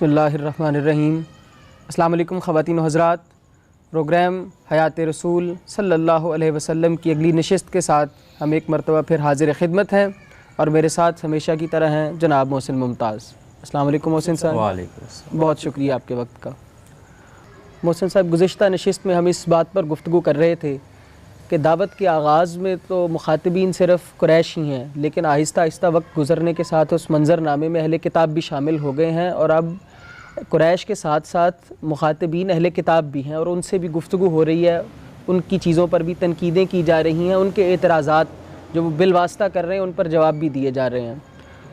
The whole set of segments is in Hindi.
बिस्मिल्लाहिर्रहमानिर्रहीम। अस्सलाम वालेकुम ख़वातीन व हज़रात। प्रोग्राम हयात रसूल सल्लल्लाहु अलैहि वसल्लम की अगली नशिस्त के साथ हम एक मरतबा फिर हाजिर खिदमत हैं और मेरे साथ हमेशा की तरह हैं जनाब मोहसिन मुमताज़। अस्सलाम वालेकुम मोहसिन साहब। वालेकुम। बहुत शुक्रिया आपके वक्त का। मोहसिन साहब, गुज़िश्ता नशिस्त में हम इस बात पर गुफ्तगू कर रहे थे कि दावत के आगाज़ में तो मुखातिबीन सिर्फ़ कुरैश ही हैं, लेकिन आहिस्ता आहिस्ता वक्त गुज़रने के साथ उस मंज़रनामे में अहले किताब भी शामिल हो गए हैं और अब कुरैश के साथ साथ मुखातिबीन अहले किताब भी हैं और उनसे भी गुफ्तगू हो रही है, उनकी चीज़ों पर भी तनकीदें की जा रही हैं, उनके एतराज़ात जो वो बिलवास्ता कर रहे हैं उन पर जवाब भी दिए जा रहे हैं।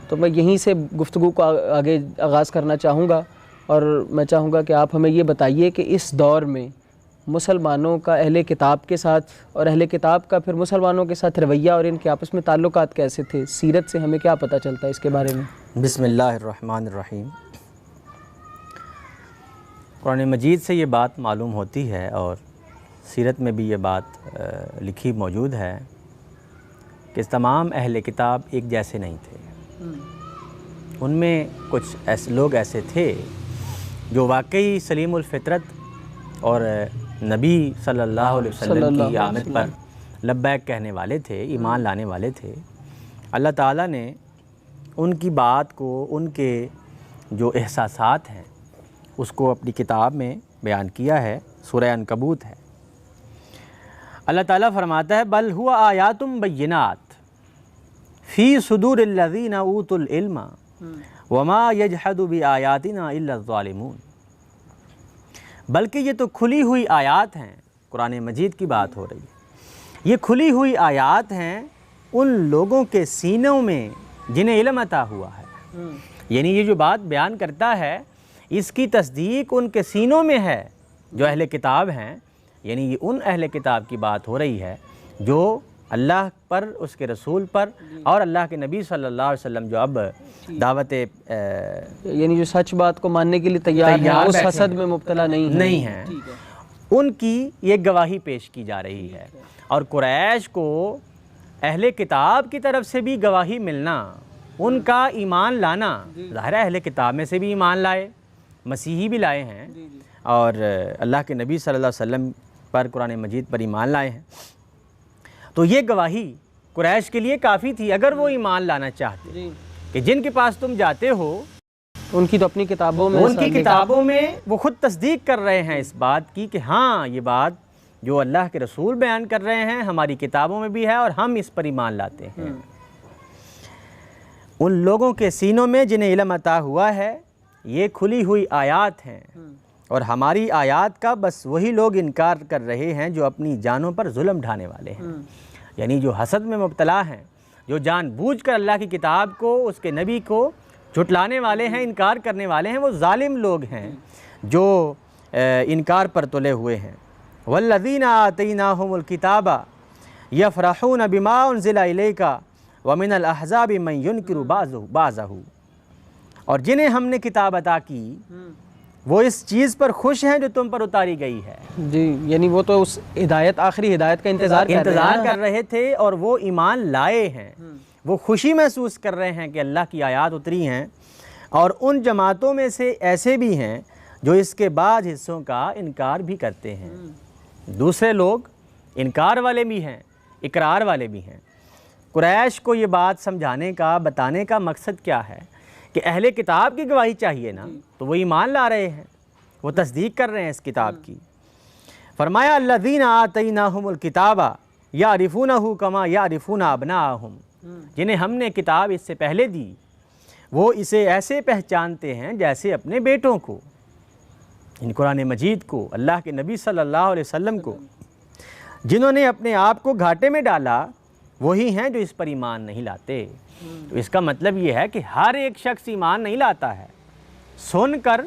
तो मैं यहीं से गुफ्तगू को आगे आगाज़ करना चाहूँगा और मैं चाहूँगा कि आप हमें ये बताइए कि इस दौर में मुसलमानों का अहले किताब के साथ और अहले किताब का फिर मुसलमानों के साथ रवैया और इनके आपस में ताल्लुकात कैसे थे, सीरत से हमें क्या पता चलता है इसके बारे में? बिस्मिल्लाहिर्रहमानिर्रहीम। कुरान मजीद से ये बात मालूम होती है और सीरत में भी ये बात लिखी मौजूद है कि तमाम अहले किताब एक जैसे नहीं थे। उनमें कुछ ऐसे लोग ऐसे थे जो वाकई सलीमुल फितरत और नबी सल्लल्लाहु अलैहि वसल्लम की आमद पर लब्बैक कहने वाले थे, ईमान लाने वाले थे। अल्लाह ताला ने उनकी बात को, उनके जो एहसासात हैं उसको अपनी किताब में बयान किया है। सूरह अनकबूत है। अल्लाह ताला फरमाता है, बल हुआ आयातुम बय्यिनात फ़ी सुदूरिल्लज़ीना ऊतुल इल्मा वमा यजहदु बि आयातिना इल्ला ज़ालिमून। बल्कि ये तो खुली हुई आयात हैं। कुरान मजीद की बात हो रही है। ये खुली हुई आयात हैं उन लोगों के सीनों में जिन्हें इल्म अता हुआ है। यानी ये जो बात बयान करता है इसकी तस्दीक उनके सीनों में है जो अहले किताब हैं। यानी ये उन अहले किताब की बात हो रही है जो अल्लाह पर, उसके रसूल पर और अल्लाह के नबी सल्लल्लाहु अलैहि वसल्लम जो अब दावत यानी जो सच बात को मानने के लिए तैयार हैं, उस हसद में मुब्तला नहीं हैं, उनकी ये गवाही पेश की जा रही है। और कुरैश को अहले किताब की तरफ से भी गवाही मिलना, उनका ईमान लाना, ज़ाहिर है अहले किताब में से भी ईमान लाए, मसीही भी लाए हैं और अल्लाह के नबी सल्लल्लाहु अलैहि वसल्लम पर, कुरान मजीद पर ईमान लाए हैं। तो ये गवाही कुरैश के लिए काफ़ी थी। अगर वो ईमान लाना चाहते कि जिनके पास तुम जाते हो उनकी तो अपनी किताबों में, उनकी किताबों में वो खुद तस्दीक कर रहे हैं इस बात की कि हाँ, ये बात जो अल्लाह के रसूल बयान कर रहे हैं हमारी किताबों में भी है और हम इस पर ईमान लाते हैं। उन लोगों के सीनों में जिन्हें इल्म अता हुआ है, ये खुली हुई आयात हैं और हमारी आयात का बस वही लोग इनकार कर रहे हैं जो अपनी जानों पर जुल्म ढाने वाले हैं। यानी जो हसद में मुब्तला हैं, जो जानबूझकर अल्लाह की किताब को, उसके नबी को झुटलाने वाले हैं, इनकार करने वाले हैं, वो जालिम लोग हैं जो इनकार पर तुले हुए हैं। वल्लज़ीना आतैनाहुमुल किताबा यफ़रहून बिमा उन्ज़िला इलैका व मिनल अहज़ाबि मन युनकिरु बाज़हु। और जिन्हें हमने किताब अता की वो इस चीज़ पर खुश हैं जो तुम पर उतारी गई है। जी, यानी वो तो उस हिदायत, आखिरी हिदायत का इंतज़ार कर रहे थे और वो ईमान लाए हैं। वो खुशी महसूस कर रहे हैं कि अल्लाह की आयात उतरी हैं। और उन जमातों में से ऐसे भी हैं जो इसके बाद हिस्सों का इनकार भी करते हैं। दूसरे लोग इनकार वाले भी हैं, इकरार वाले भी हैं। कुरैश को ये बात समझाने का, बताने का मकसद क्या है कि अहले किताब की गवाही चाहिए ना, तो वो ईमान ला रहे हैं, वो तस्दीक कर रहे हैं इस किताब की। फरमाया अल्लज़ीना आतैनाहुमुल किताबा यारिफूनहु कमा यारिफूना अबनाअहुम। जिन्हें हमने किताब इससे पहले दी वो इसे ऐसे पहचानते हैं जैसे अपने बेटों को। इन कुरान मजीद को, अल्लाह के नबी सल्लल्लाहु अलैहि वसल्लम को जिन्होंने अपने आप को घाटे में डाला वही हैं जो इस पर ईमान नहीं लाते। तो इसका मतलब ये है कि हर एक शख्स ईमान नहीं लाता है। सुनकर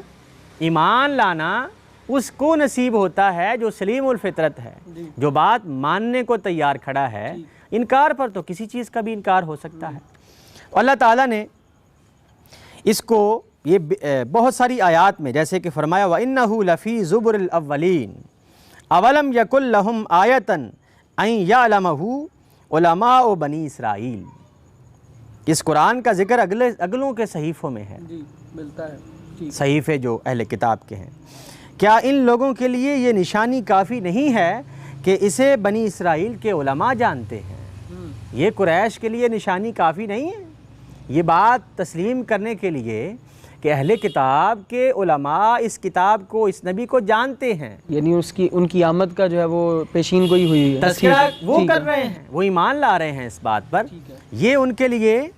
ईमान लाना उसको नसीब होता है जो सलीमुल फितरत है, जो बात मानने को तैयार खड़ा है। इनकार पर तो किसी चीज़ का भी इनकार हो सकता है। अल्लाह ताला ने इसको ये बहुत सारी आयात में जैसे कि फरमाया व इन्नहु लफ़ी ज़ुबुरिल अव्वलीन अवलम यकुल लहुम आयतन अन यअलमहु उलमाउ बनी इसराइल। इस कुरान का जिक्र अगलों के सहीफ़ों में है। जी, मिलता है। सहीफ़े जो अहले किताब के हैं, क्या इन लोगों के लिए ये निशानी काफ़ी नहीं है कि इसे बनी इसराइल के उलमा जानते हैं? ये कुरैश के लिए निशानी काफ़ी नहीं है ये बात तस्लीम करने के लिए कि अहले किताब के उलमा इस किताब को, इस नबी को जानते हैं, यानी उसकी उनकी आमद का जो है वो पेशीन गोई हुई है, तज़किरा वो कर रहे हैं, वो ईमान ला रहे हैं इस बात पर। ये उनके लिए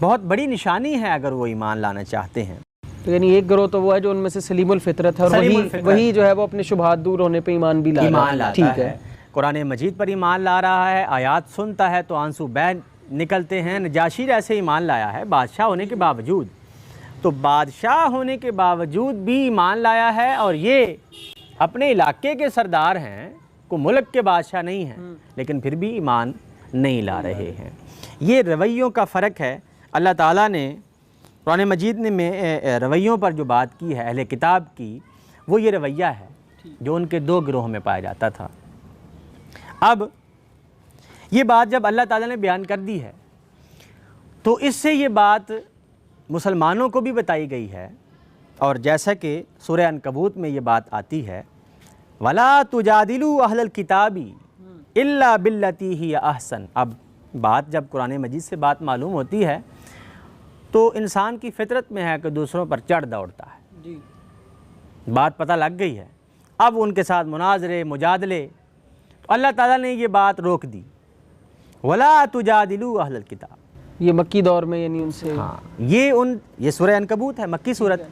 बहुत बड़ी निशानी है अगर वो ईमान लाना चाहते हैं। तो यानी एक गिरोह तो वो है जो उनमें से सलीमुल फितरत है, और वही जो है वो अपने शुबहात दूर होने पे ईमान भी लाता है। कुरान मजीद पर ईमान ला रहा है, आयात सुनता है तो आंसू बह निकलते हैं। नजाशी जैसे ईमान लाया है बादशाह होने के बावजूद, तो बादशाह होने के बावजूद भी ईमान लाया है, और ये अपने इलाके के सरदार हैं, को मुल्क के बादशाह नहीं हैं, लेकिन फिर भी ईमान नहीं ला रहे हैं। ये रवैयों का फ़र्क है। अल्लाह ताला ने कुरान मजीद में रवैयों पर जो बात की है अहले किताब की, वो ये रवैया है जो उनके दो गिरोह में पाया जाता था। अब ये बात जब अल्लाह ताला ने बयान कर दी है तो इससे ये बात मुसलमानों को भी बताई गई है, और जैसा कि सूरह अनकबूत में ये बात आती है, वला तुजादिलू अहलल किताबी इल्ला बिल्लती ही अहसन। अब बात जब कुरान मजीद से बात मालूम होती है तो इंसान की फितरत में है कि दूसरों पर चढ़ दौड़ता है जी। बात पता लग गई है, अब उनके साथ मुनाजरे मुजादले, तो अल्लाह ताला ने ये बात रोक दी, वला तुजादिलू अहलल किताब। ये मक्की दौर में यानी उनसे, हाँ, ये सूरह अनकबूत है, मक्की सूरत,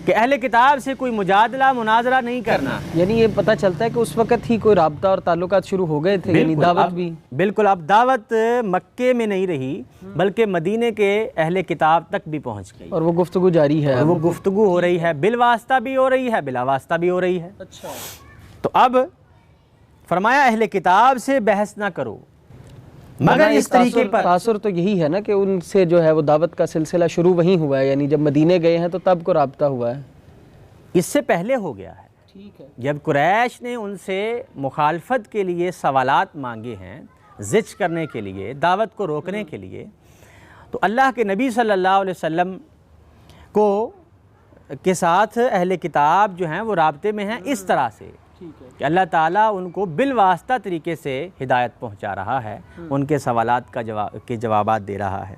कि अहले किताब से कोई मुजादला मुनाजरा नहीं करना। यानी ये पता चलता है कि उस वक़्त ही कोई राब्ता और ताल्लुकात शुरू हो गए थे, यानी दावत भी। बिल्कुल, अब दावत मक्के में नहीं रही बल्कि मदीने के अहले किताब तक भी पहुंच गई, और वो गुफ्तगू जारी है, वो गुफ्तगू हो रही है, बिल वास्ता भी हो रही है, बिला वास्ता भी हो रही है। अच्छा, तो अब फरमाया अहले किताब से बहस ना करो, मगर इस तरीके पर। तासुर तो यही है ना कि उनसे जो है वो दावत का सिलसिला शुरू वहीं हुआ है, यानी जब मदीने गए हैं तो तब को राब्ता हुआ है, इससे पहले हो गया है। ठीक है, जब कुरैश ने उनसे मुखालफत के लिए सवालात मांगे हैं, ज़िच करने के लिए, दावत को रोकने के लिए, तो अल्लाह के नबी सल्लल्लाहु अलैहि वसल्लम को के साथ अहले किताब जो हैं वो राब्ते में हैं इस तरह से कि अल्लाह ताला उनको बिलवास्ता तरीके से हिदायत पहुंचा रहा है, उनके सवालात का जवाबात दे रहा है।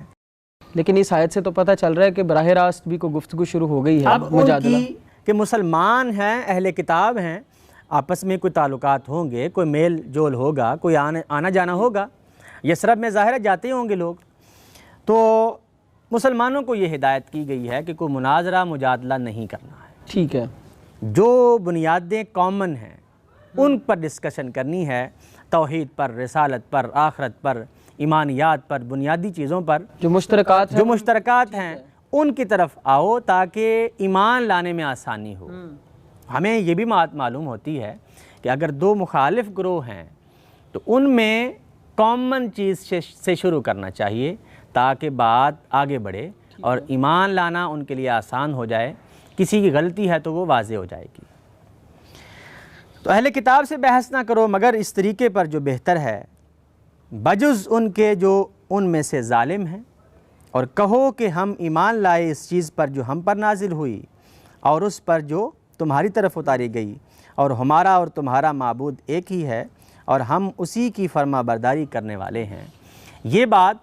लेकिन इस आयत से तो पता चल रहा है कि बराह रास्त भी को गुफ्तगू शुरू हो गई है। अब उनकी कि मुसलमान हैं, अहले किताब हैं, आपस में कोई ताल्लुकात होंगे, कोई मेल जोल होगा, कोई आना जाना होगा, यसरब में ज़ाहिर जाते होंगे लोग, तो मुसलमानों को ये हिदायत की गई है कि कोई मुनाजरा मुजादला नहीं करना है। ठीक है, जो बुनियादें कॉमन हैं उन पर डिस्कशन करनी है, तौहीद पर, रिसालत पर, आखरत पर, ईमानियात पर, बुनियादी चीज़ों पर जो मुश्तरकात हैं उनकी तरफ आओ ताकि ईमान लाने में आसानी हो। हमें ये भी बात मालूम होती है कि अगर दो मुखालिफ ग्रोह हैं तो उनमें कॉमन चीज़ से शुरू करना चाहिए ताकि बात आगे बढ़े और ईमान लाना उनके लिए आसान हो जाए। किसी की गलती है तो वो वाज़े हो जाएगी। तो अहले किताब से बहस ना करो मगर इस तरीके पर जो बेहतर है, बजुज़ उनके जो उनमें से जालिम हैं, और कहो कि हम ईमान लाए इस चीज़ पर जो हम पर नाजिल हुई और उस पर जो तुम्हारी तरफ उतारी गई, और हमारा और तुम्हारा माबूद एक ही है और हम उसी की फर्मा बरदारी करने वाले हैं। ये बात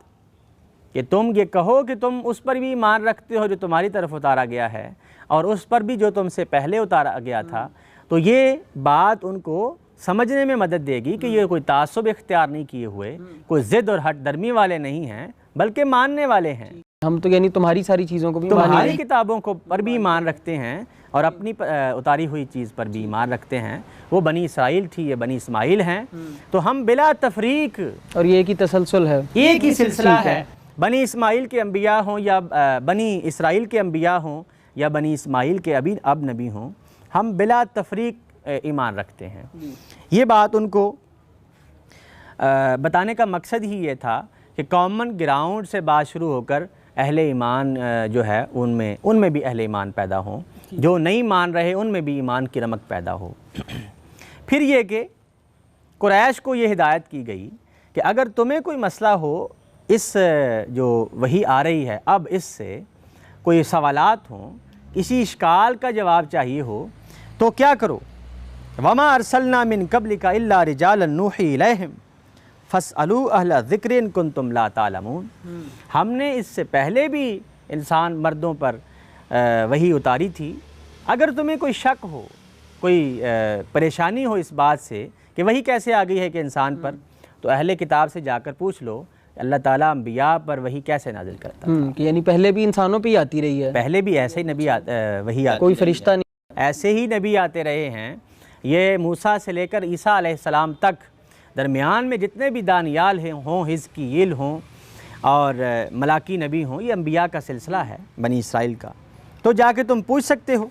कि तुम ये कहो कि तुम उस पर भी ईमान रखते हो जो तुम्हारी तरफ उतारा गया है और उस पर भी जो तुमसे पहले उतारा गया था, तो ये बात उनको समझने में मदद देगी कि ये कोई तासुब इख्तियार नहीं किए हुए, कोई ज़िद और हट दर्मी वाले नहीं हैं, बल्कि मानने वाले हैं। हम तो यानी तुम्हारी सारी चीज़ों को भी, तुम्हारी किताबों को पर भी ईमान रखते हैं और अपनी उतारी हुई चीज़ पर भी ईमान रखते हैं। वो बनी इसराइल थी, ये बनी इस्माइल हैं, तो हम बिला तफरीक, और ये एक ही तसलसल है, एक ही सिलसिला है, बनी इस्माइल के अंबिया हों या बनी इसराइल के अंबिया हों या बनी इस्माइल के अब नबी हों, हम बिला तफरीक ईमान रखते हैं। ये बात उनको बताने का मकसद ही ये था कि कॉमन ग्राउंड से बात शुरू होकर अहले ईमान जो है उनमें भी अहले ईमान पैदा हों, जो नहीं मान रहे उनमें भी ईमान की रमक पैदा हो। फिर ये कि कुरैश को ये हिदायत की गई कि अगर तुम्हें कोई मसला हो इस जो वही आ रही है अब इससे, कोई सवालात हों, किसी इश्काल का जवाब चाहिए हो, तो क्या करो, वमा अरसलना मिन क़ब्लिका इल्ला रिजालन नूही इलैहिम फस्अलू अहला ज़िक्र इन कुंतुम ला तालमून। हमने इससे पहले भी इंसान मर्दों पर वही उतारी थी। अगर तुम्हें कोई शक हो, कोई परेशानी हो इस बात से कि वही कैसे आ गई है कि इंसान पर, तो अहले किताब से जाकर पूछ लो अल्लाह ताला अंबिया पर वही कैसे नाजिल करता है। कि यानी पहले भी इंसानों पे ही आती रही है, पहले भी ऐसे ही नबी वही आती कोई फरिश्ता नहीं, ऐसे ही नबी आते रहे हैं। ये मूसा से लेकर ईसा अलैहिस्सलाम तक दरमियान में जितने भी दानियाल हैं हों, हिज़किय्यील हों और मलाकी नबी हों, ये अंबिया का सिलसिला है बनी इसराइल का। तो जाके तुम पूछ सकते हो।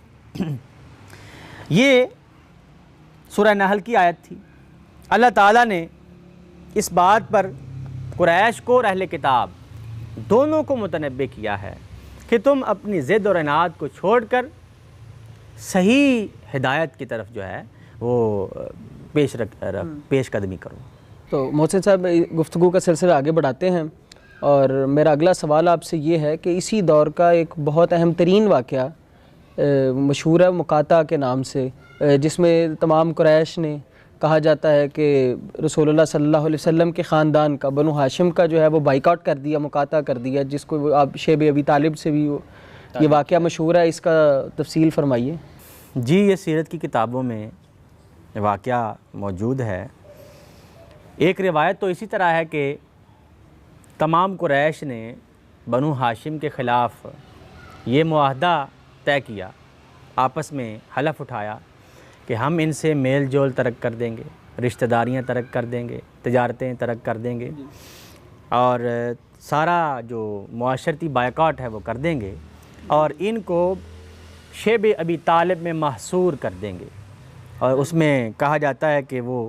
ये सूरह नहल की आयत थी। अल्लाह ताला ने इस बात पर कुरैश को और अहले किताब दोनों को मुतनब्बे किया है कि तुम अपनी ज़िद और इनाद को छोड़कर सही हिदायत की तरफ जो है वो पेश कदमी करो। तो मोहसिन साहब, गुफ्तगू का सिलसिला आगे बढ़ाते हैं और मेरा अगला सवाल आपसे ये है कि इसी दौर का एक बहुत अहम तरीन वाक़या मशहूर है मुकाता के नाम से, जिसमें तमाम कुरैश ने, कहा जाता है कि रसूलुल्लाह सल्लल्लाहु अलैहि वसल्लम के ख़ानदान का, बनु हाशिम का जो है वो बाइकआउट कर दिया, मुकाता कर दिया, जिसको आप शेब अबी तालिब से भी ये वाक़या मशहूर है। इसका तफसील फरमाइए। जी, ये सीरत की किताबों में वाक़या मौजूद है। एक रिवायत तो इसी तरह है कि तमाम कुरैश ने बनु हाशिम के ख़िलाफ़ ये मुआहदा तय किया, आपस में हलफ उठाया कि हम इनसे मेल जोल तरक कर देंगे, रिश्तेदारियां तरक कर देंगे, तिजारतें तरक कर देंगे और सारा जो मुआशरती बायकॉट है वो कर देंगे और इनको शेब अबी तालिब में महसूर कर देंगे। और उसमें कहा जाता है कि वो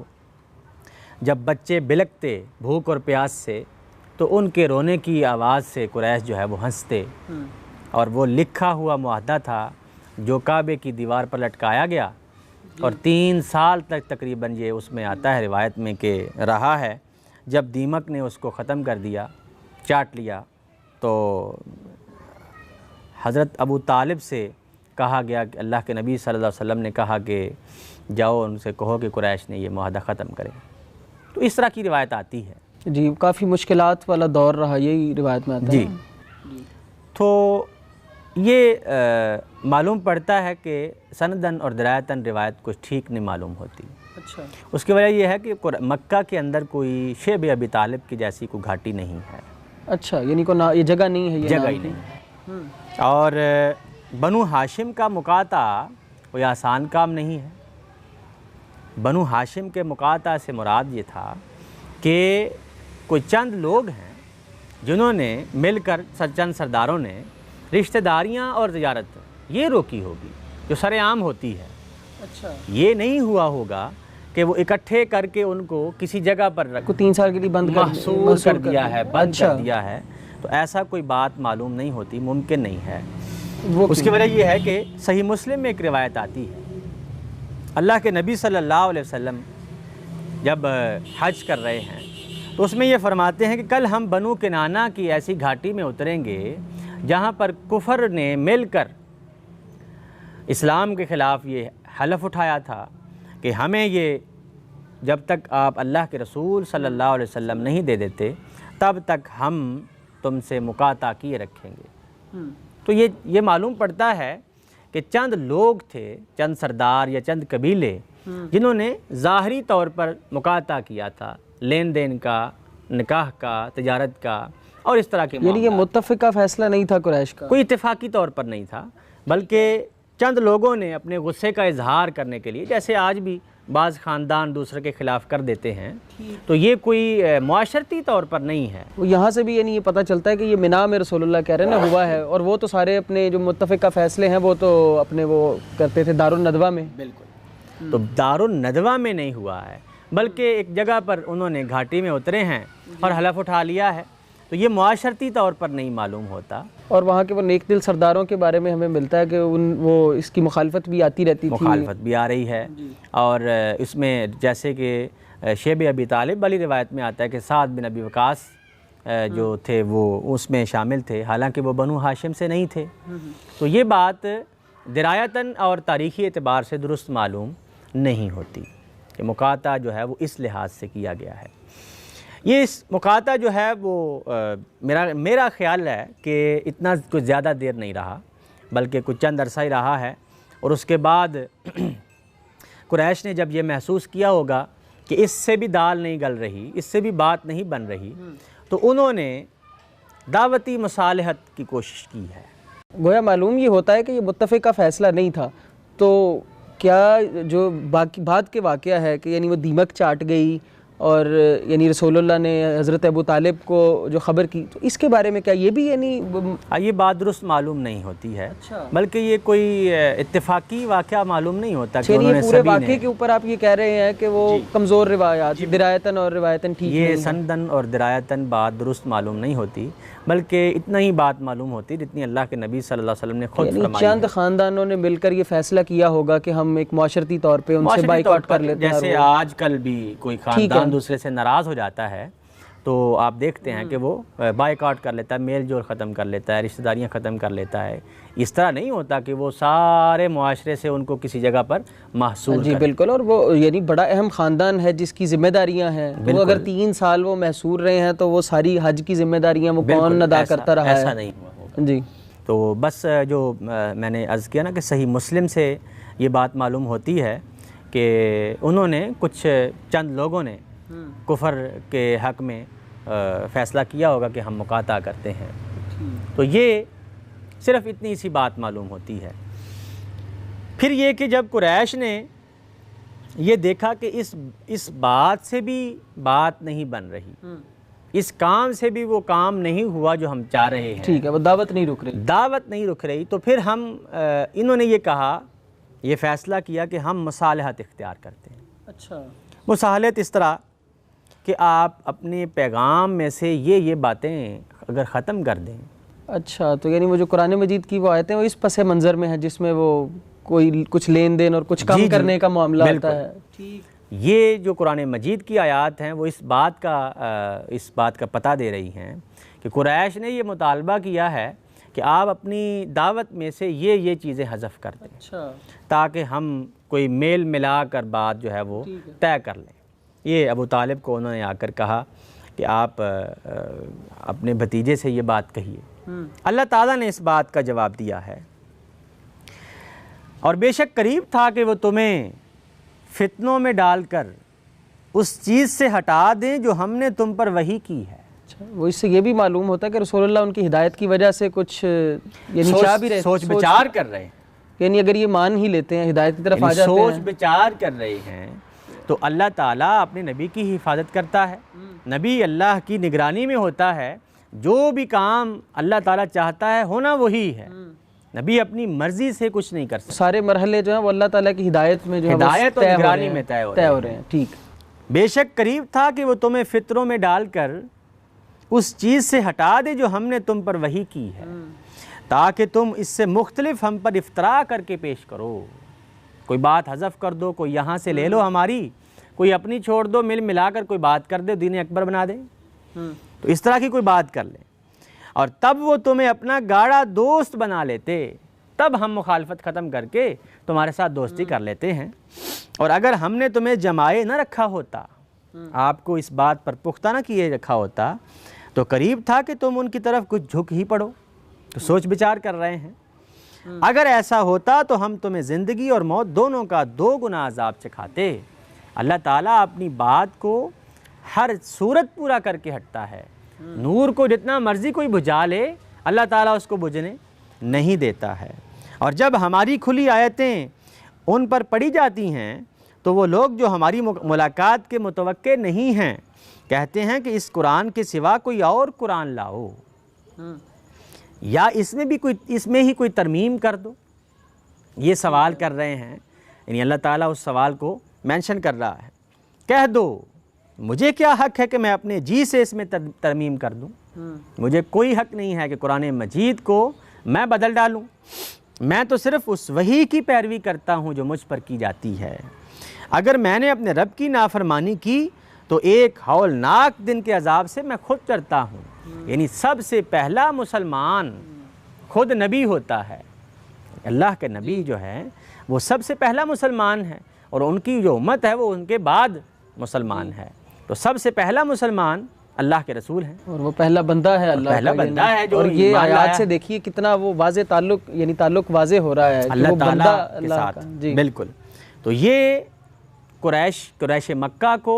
जब बच्चे बिलकते भूख और प्यास से तो उनके रोने की आवाज़ से कुरैश जो है वो हंसते। और वो लिखा हुआ मुआहदा था जो काबे की दीवार पर लटकाया गया और 3 साल तक तकरीबन, ये उसमें आता है रिवायत में कि रहा है। जब दीमक ने उसको ख़त्म कर दिया, चाट लिया, तो हज़रत अबू तालिब से कहा गया कि अल्लाह के नबी सल्लल्लाहु अलैहि वसल्लम ने कहा कि जाओ उनसे कहो कि कुरैश ने ये मुआहदा ख़त्म करे। तो इस तरह की रिवायत आती है। जी, काफ़ी मुश्किलात वाला दौर रहा, यही रिवायत में आता जी। है। तो ये मालूम पड़ता है कि सनदन और दरायतन रिवायत कुछ ठीक नहीं मालूम होती। अच्छा। उसकी उसकी वजह यह है कि मक्का के अंदर कोई शेब अबी तालिब की जैसी कोई घाटी नहीं है। अच्छा, यानी को ना, ये जगह नहीं है, ये जगह नाम ही की। नहीं है। और बनु हाशिम का मुकाता कोई आसान काम नहीं है। बनु हाशिम के मुकाता से मुराद ये था कि कोई चंद लोग हैं जिन्होंने मिलकर चंद सरदारों ने रिश्तेदारियां और तिजारत ये रोकी होगी जो सरेआम होती है। अच्छा। ये नहीं हुआ होगा कि वो इकट्ठे करके उनको किसी जगह पर रख को 3 साल के लिए बंद महसूर कर दिया है, बंद अच्छा। कर दिया है। तो ऐसा कोई बात मालूम नहीं होती, मुमकिन नहीं है। वो उसकी वजह यह है कि सही मुस्लिम में एक रिवायत आती है, अल्लाह के नबी सल्लल्लाहु अलैहि वसल्लम जब हज कर रहे हैं तो उसमें ये फरमाते हैं कि कल हम बनु किनाना की ऐसी घाटी में उतरेंगे जहाँ पर कुफर ने मिलकर इस्लाम के ख़िलाफ़ ये हलफ उठाया था कि हमें ये जब तक आप अल्लाह के रसूल सल्लल्लाहु अलैहि वसल्लम नहीं दे देते तब तक हम तुमसे मुकाता किए रखेंगे। तो ये मालूम पड़ता है कि चंद लोग थे, चंद सरदार या चंद कबीले जिन्होंने ज़ाहरी तौर पर मुकाता किया था, लेन देन का, निकाह का, तिजारत का और इस तरह के। यानी ये मुत्तफ़िका फ़ैसला नहीं था कुरैश का, कोई इत्तेफाकी तौर पर नहीं था, बल्कि चंद लोगों ने अपने गुस्से का इजहार करने के लिए, जैसे आज भी बाज़ ख़ानदान दूसरे के ख़िलाफ़ कर देते हैं, तो ये कोई मुआशरती तौर पर नहीं है। वो यहाँ से भी यानी ये पता चलता है कि ये मिना में रसूलुल्लाह कह रहे हैं ना हुआ है, और वो तो सारे अपने जो मुत्तफ़िका फ़ैसले हैं वो तो अपने वो करते थे दारुन नदवा में। बिल्कुल। तो दारुन नदवा में नहीं हुआ है, बल्कि एक जगह पर उन्होंने घाटी में उतरे हैं और हलफ उठा लिया है। तो ये मुआशरती तौर पर नहीं मालूम होता। और वहाँ के वो नेक दिल सरदारों के बारे में हमें मिलता है कि वो इसकी मुखालफत भी आती रहती थी, मुखालफत भी आ रही है। और इसमें जैसे कि शेब अबी तालिब वाली रिवायत में आता है कि साद बिन अबी वकास जो थे वो उसमें शामिल थे, हालांकि वो बनु हाशिम से नहीं थे। तो ये बात दिरायतन और तारीख़ी एतबार से दुरुस्त मालूम नहीं होती कि मुकाता जो है वो इस लिहाज से किया गया है। ये इस मुकाता जो है वो मेरा ख़्याल है कि इतना कुछ ज़्यादा देर नहीं रहा, बल्कि कुछ चंद अरसा ही रहा है। और उसके बाद कुरैश ने जब ये महसूस किया होगा कि इससे भी दाल नहीं गल रही, इससे भी बात नहीं बन रही, तो उन्होंने दावती मुसालहत की कोशिश की है। गोया मालूम ये होता है कि ये मुत्तफ़िक़ का फ़ैसला नहीं था, तो क्या जो बाकी बाद के वाक़या है कि यानी वो दीमक चाट गई और यानी रसूलुल्लाह ने हज़रत अबू तालिब को जो ख़बर की, तो इसके बारे में क्या ये भी यानी ये बात दुरुस्त मालूम नहीं होती है। अच्छा। बल्कि ये कोई इत्तेफाकी वाक़या मालूम नहीं होता कि ये पूरे वाक़े के ऊपर आप ये कह रहे हैं कि वो कमज़ोर रिवायात दिरायतन और रिवायतन ठीक ये सनदन और दिरायतन बात दुरुस्त मालूम नहीं होती, बल्कि इतना ही बात मालूम होती जितनी अल्लाह के नबी सल्लल्लाहु अलैहि वसल्लम ने खुद फरमाई। चंद ख़ानदानों ने मिलकर ये फ़ैसला किया होगा कि हम एक माशरती तौर पे उनसे बाइकआउट कर लेते हैं। जैसे आजकल भी कोई ख़ानदान दूसरे से नाराज़ हो जाता है तो आप देखते हैं कि वो बाइकआउट कर लेता है, मेल जोल ख़त्म कर लेता है, रिश्तेदारियाँ ख़त्म कर लेता है। इस तरह नहीं होता कि वो सारे मुआशरे से उनको किसी जगह पर महसूस। जी बिल्कुल। और वो यानी बड़ा अहम ख़ानदान है जिसकी ज़िम्मेदारियाँ हैं, वो अगर 3 साल वो महसूर रहे हैं तो वो सारी हज की ज़िम्मेदारियाँ वो कौन अदा करता रहा है? ऐसा नहीं हुआ जी। तो बस जो मैंने अर्ज़ किया ना कि सही मुस्लिम से ये बात मालूम होती है कि उन्होंने कुछ चंद लोगों ने कुफर के हक़ में फ़ैसला किया होगा कि हम मुकाता करते हैं। तो ये सिर्फ़ इतनी सी बात मालूम होती है। फिर ये कि जब कुरैश ने ये देखा कि इस बात से भी बात नहीं बन रही, इस काम से भी वो काम नहीं हुआ जो हम चाह रहे हैं, ठीक है, वो दावत नहीं रुक रही, तो फिर हम इन्होंने ये कहा, ये फ़ैसला किया कि हम मुसालहत इख्तियार करते हैं। अच्छा। मुसालहत इस तरह कि आप अपने पैगाम में से ये बातें अगर ख़त्म कर दें। अच्छा, तो यानी वो जो कुरान मजीद की वो आयतें वो इस पस मंज़र में है जिसमें वो कोई कुछ लेन देन और कुछ कम करने का मामला आता है। ठीक। ये जो कुरान मजीद की आयात हैं वो इस बात का पता दे रही हैं कि कुरैश ने ये मुतालबा किया है कि आप अपनी दावत में से ये चीज़ें हज़फ कर दें। अच्छा। ताकि हम कोई मेल मिला कर बात जो है वो तय कर लें। ये अबू तालिब को उन्होंने आकर कहा कि आप अपने भतीजे से ये बात कहिए। अल्लाह ताला ने इस बात का जवाब दिया है, और बेशक करीब था कि वो तुम्हें फितनों में डालकर उस चीज़ से हटा दें जो हमने तुम पर वही की है। अच्छा, वो इससे ये भी मालूम होता है कि रसूलुल्लाह उनकी हिदायत की वजह से कुछ यानी चाह भी रहे, सोच विचार कर रहे हैं। यानी अगर ये मान ही लेते हैं, हिदायत की तरफ आ जाते हैं, सोच विचार कर रहे हैं, तो अल्लाह ताला अपने नबी की हिफाजत करता है। नबी अल्लाह की निगरानी में होता है, जो भी काम अल्लाह ताला चाहता है होना वही है। नबी अपनी मर्जी से कुछ नहीं कर सकता। सारे मरहले जो हैं वो अल्लाह ताला की हिदायत में जो हिदायत और निगरानी में तय हो रहे हैं। ठीक। बेशक करीब था कि वो तुम्हें फितरों में डालकर उस चीज़ से हटा दे जो हमने तुम पर वही की है, ताकि तुम इससे मुख्तलिफ हम पर इफ्तरा करके पेश करो। कोई बात हज़फ कर दो, कोई यहाँ से ले लो हमारी, कोई अपनी छोड़ दो, मिल मिलाकर कोई बात कर दे, दीन अकबर बना दे। तो इस तरह की कोई बात कर ले, और तब वो तुम्हें अपना गाढ़ा दोस्त बना लेते, तब हम मुखालफत ख़त्म करके तुम्हारे साथ दोस्ती कर लेते हैं। और अगर हमने तुम्हें जमाए न रखा होता, आपको इस बात पर पुख्ता न किए रखा होता, तो करीब था कि तुम उनकी तरफ कुछ झुक ही पड़ो। तो सोच विचार कर रहे हैं, अगर ऐसा होता तो हम तुम्हें ज़िंदगी और मौत दोनों का 2 गुना अज़ाब सिखाते। अल्लाह ताला अपनी बात को हर सूरत पूरा करके हटता है। नूर को जितना मर्ज़ी कोई बुझा ले, अल्लाह ताला उसको बुझने नहीं देता है। और जब हमारी खुली आयतें उन पर पड़ी जाती हैं, तो वो लोग जो हमारी मुलाकात के मुतवक्के नहीं हैं, कहते हैं कि इस कुरान के सिवा कोई और कुरान लाओ, या इसमें ही कोई तरमीम कर दो। ये सवाल कर रहे हैं, यानी अल्लाह ताला उस सवाल को मेंशन कर रहा है। कह दो, मुझे क्या हक़ है कि मैं अपने जी से इसमें तरमीम कर दूं? मुझे कोई हक़ नहीं है कि कुरान मजीद को मैं बदल डालूं। मैं तो सिर्फ़ उस वही की पैरवी करता हूं जो मुझ पर की जाती है। अगर मैंने अपने रब की नाफरमानी की तो एक हौलनाक दिन के अजाब से मैं खुद डरता हूँ। यानी सबसे पहला मुसलमान खुद नबी होता है। अल्लाह के नबी जो है वो सबसे पहला मुसलमान है और उनकी जो उम्मत है वो उनके बाद मुसलमान है। तो सबसे पहला मुसलमान अल्लाह के रसूल हैं और वो पहला बंदा है अल्लाह पहला का, बंदा है जो और ये ईमान लाया आयत से देखिए कितना वो वाज़े ताल्लुक, यानी ताल्लुक वाज़े हो रहा है कि अल्लाह वो ताला बंदा के अल्लाह साथ। का। जी बिल्कुल। तो ये कुरैश मक्का को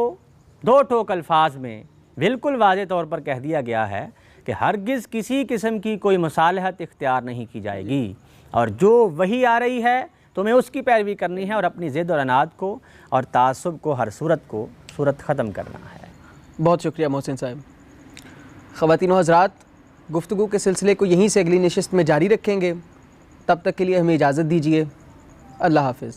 दो ठोक अल्फाज में बिल्कुल वाज़े तौर पर कह दिया गया है कि हरगिज़ किसी किस्म की कोई मुसालहत इख्तियार नहीं की जाएगी, और जो वही आ रही है तुम्हें उसकी पैरवी करनी है और अपनी ज़िद और अनाद को और तासुब को हर सूरत ख़त्म करना है। बहुत शुक्रिया मोहसिन साहब। ख़वातीन व हज़रात, गुफ्तगू के सिलसिले को यहीं से अगली नशिस्त में जारी रखेंगे। तब तक के लिए हमें इजाज़त दीजिए। अल्लाह हाफ़िज़।